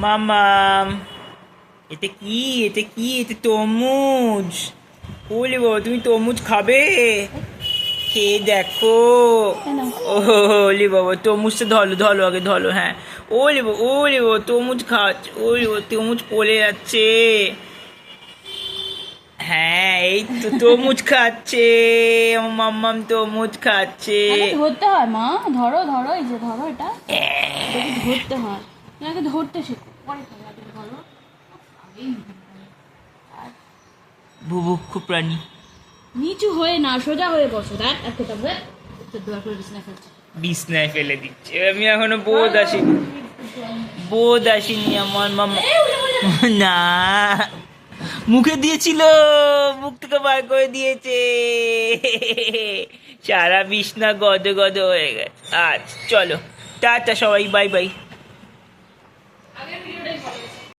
মামাম, এটা কি? এটা কি? এটা তরমুজ। ওলে বাবা, তুমি তরমুজ খাবে? খেয়ে দেখো। ওলে বাবা, তরমুজটা ধলো ধলো, আগে ধলো। হ্যাঁ, ওলে বাবা, তরমুজ খাচ্ছে। ওলে বাবা, তরমুজ পড়ে যাচ্ছে। হ্যাঁ, এই তো তরমুজ খাচ্ছে। আমার মাম্মাম তরমুজ খাচ্ছে। ধরতে হয় মা, ধরো ধরো, এই যে ধরো, এটা এটাকে ধরতে হয়, এটাকে ধরতে শেখো, পরে খাবে, আগে ধরো। বুভুক্ষু প্রাণী। নিচু হয়ে না, সোজা হয়ে বসো। দেখ একটা তবে দোয়া করে বিছনা ফেলছে। বিছনায় ফেলে দিচ্ছে। আমি এখনো বোধ আসিনি, বোধ আসেনি আমার মামা। না, মুখে দিয়েছিল, মুখ থেকে বার করে দিয়েছে। সারা বিছনা গদ গদ হয়ে গেছে। আচ্ছা চলো, টাটা সবাই, বাই বাই।